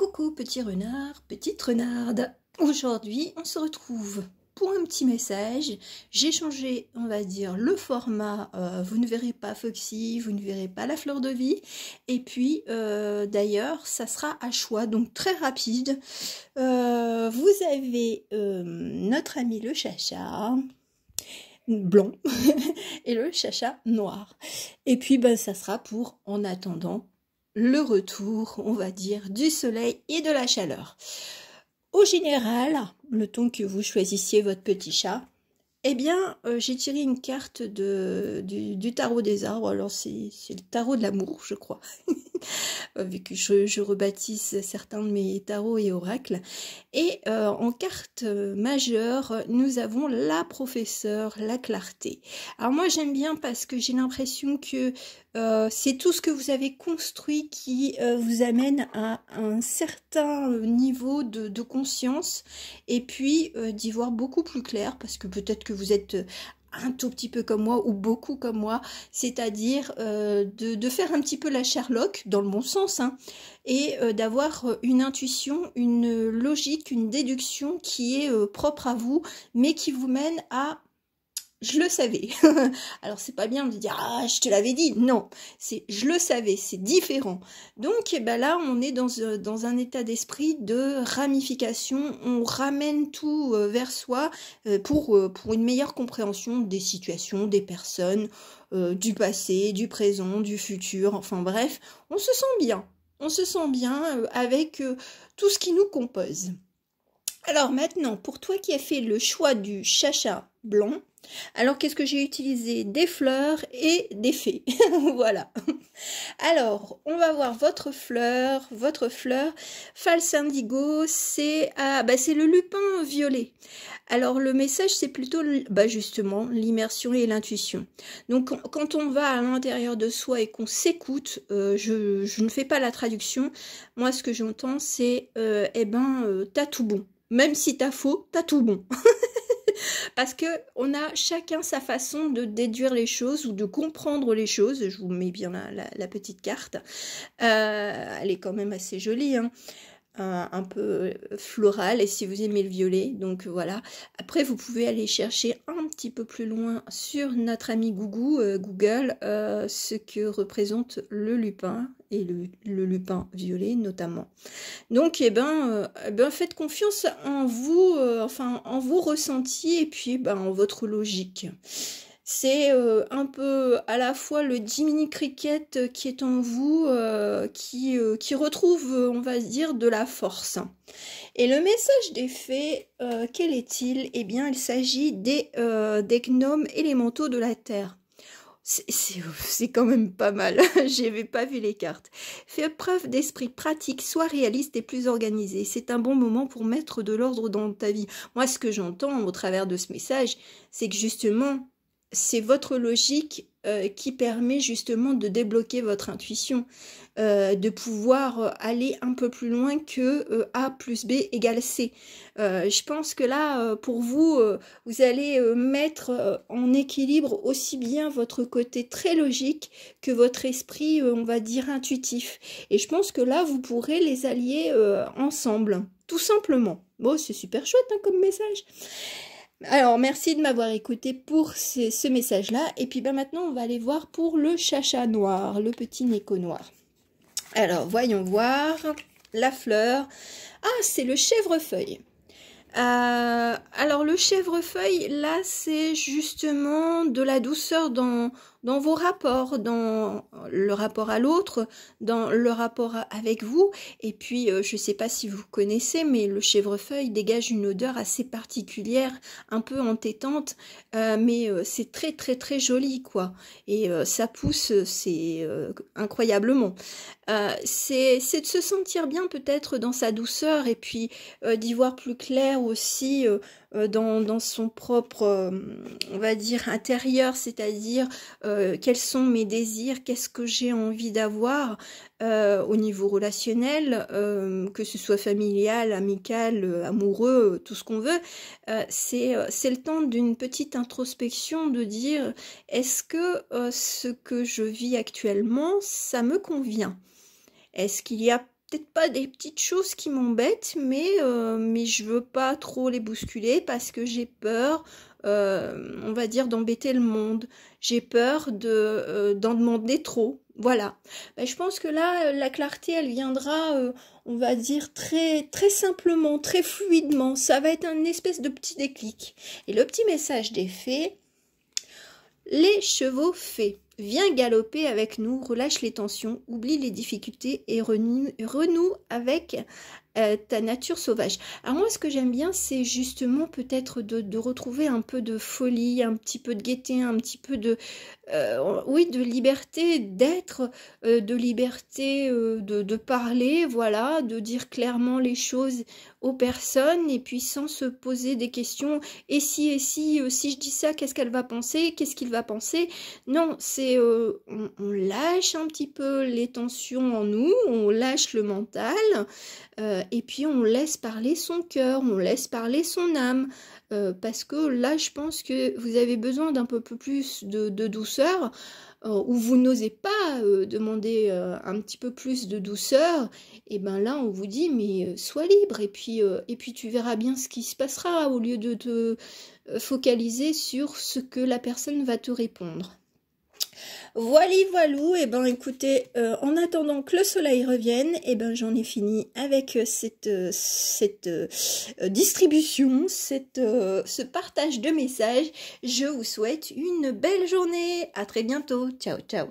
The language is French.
Coucou petit renard, petite renarde. Aujourd'hui, on se retrouve pour un petit message. J'ai changé, on va dire, le format. Vous ne verrez pas Foxy, vous ne verrez pas la fleur de vie. Et puis, d'ailleurs, ça sera à choix, donc très rapide. Vous avez notre ami le chacha blanc et le chacha noir. Et puis, ben, ça sera pour, en attendant, le retour, on va dire, du soleil et de la chaleur. Au général, le temps que vous choisissiez votre petit chat, eh bien, j'ai tiré une carte du tarot des arbres. Alors, c'est le tarot de l'amour, je crois. Vu que je rebaptise certains de mes tarots et oracles. Et en carte majeure, nous avons la professeure, la clarté. Alors moi, j'aime bien parce que j'ai l'impression que c'est tout ce que vous avez construit qui vous amène à un certain niveau de conscience et puis d'y voir beaucoup plus clair, parce que peut-être que vous êtes un tout petit peu comme moi ou beaucoup comme moi, c'est-à-dire de faire un petit peu la Sherlock dans le bon sens, hein, et d'avoir une intuition, une logique, une déduction qui est propre à vous, mais qui vous mène à je le savais. Alors c'est pas bien de dire ah je te l'avais dit, non, c'est je le savais, c'est différent. Donc eh ben là on est dans un état d'esprit de ramification, on ramène tout vers soi pour une meilleure compréhension des situations, des personnes, du passé, du présent, du futur, enfin bref, on se sent bien. On se sent bien avec tout ce qui nous compose. Alors maintenant, pour toi qui as fait le choix du chacha blanc, alors qu'est-ce que j'ai utilisé? Des fleurs et des fées. Voilà. Alors, on va voir votre fleur. False indigo, c'est le lupin violet. Alors, le message, c'est plutôt justement l'immersion et l'intuition. Donc, quand on va à l'intérieur de soi et qu'on s'écoute, je ne fais pas la traduction. Moi, ce que j'entends, c'est t'as tout bon. Même si t'as faux, t'as tout bon. Parce que on a chacun sa façon de déduire les choses ou de comprendre les choses. Je vous mets bien la petite carte. Elle est quand même assez jolie, hein. Un peu floral, et si vous aimez le violet, donc voilà. Après vous pouvez aller chercher un petit peu plus loin sur notre ami Google ce que représente le lupin et le lupin violet notamment. Donc faites confiance en vous, en vos ressentis et puis en votre logique. C'est un peu à la fois le Jiminy Cricket qui est en vous, qui retrouve, on va dire, de la force. Et le message des fées, quel est-il? Eh bien, il s'agit des gnomes élémentaux de la Terre. C'est quand même pas mal, j'avais pas vu les cartes. Fais preuve d'esprit pratique, sois réaliste et plus organisé. C'est un bon moment pour mettre de l'ordre dans ta vie. Moi, ce que j'entends au travers de ce message, c'est que justement, c'est votre logique qui permet justement de débloquer votre intuition, de pouvoir aller un peu plus loin que A plus B égale C. Je pense que là, pour vous, vous allez mettre en équilibre aussi bien votre côté très logique que votre esprit, on va dire, intuitif. Et je pense que là, vous pourrez les allier ensemble, tout simplement. Bon, c'est super chouette hein, comme message. Alors, merci de m'avoir écouté pour ce message-là. Et puis maintenant, on va aller voir pour le chacha noir, le petit Neko noir. Alors, voyons voir la fleur. Ah, c'est le chèvrefeuille. Alors, le chèvrefeuille, là, c'est justement de la douceur dans vos rapports, dans le rapport à l'autre, dans le rapport avec vous. Et puis, je ne sais pas si vous connaissez, mais le chèvrefeuille dégage une odeur assez particulière, un peu entêtante, mais c'est très, très, très joli, quoi. Et ça pousse, c'est incroyablement. C'est de se sentir bien peut-être dans sa douceur et puis d'y voir plus clair aussi dans son propre, on va dire, intérieur, c'est-à-dire quels sont mes désirs, qu'est-ce que j'ai envie d'avoir au niveau relationnel, que ce soit familial, amical, amoureux, tout ce qu'on veut. C'est le temps d'une petite introspection, de dire est-ce que ce que je vis actuellement, ça me convient? Est-ce qu'il y a peut-être pas des petites choses qui m'embêtent, mais je veux pas trop les bousculer parce que j'ai peur, on va dire, d'embêter le monde. J'ai peur d'en demander trop. Voilà. Ben, je pense que là, la clarté, elle viendra, on va dire, très, très simplement, très fluidement. Ça va être un espèce de petit déclic. Et le petit message des fées, les chevaux fées. Viens galoper avec nous, relâche les tensions, oublie les difficultés et renoue avec ta nature sauvage. Alors moi, ce que j'aime bien, c'est justement peut-être de retrouver un peu de folie, un petit peu de gaieté, un petit peu de, oui, de liberté d'être, de liberté de parler, voilà, de dire clairement les choses aux personnes et puis sans se poser des questions. Et si je dis ça, qu'est-ce qu'elle va penser? Qu'est-ce qu'il va penser? Non, c'est on lâche un petit peu les tensions en nous, on lâche le mental et puis on laisse parler son cœur, on laisse parler son âme. Parce que là, je pense que vous avez besoin d'un peu plus de douceur, ou vous n'osez pas demander un petit peu plus de douceur, et ben là, on vous dit, mais sois libre, et puis tu verras bien ce qui se passera, au lieu de te focaliser sur ce que la personne va te répondre. Voilà, voilou, et ben écoutez, en attendant que le soleil revienne, et ben j'en ai fini avec cette distribution, ce partage de messages. Je vous souhaite une belle journée, à très bientôt, ciao ciao.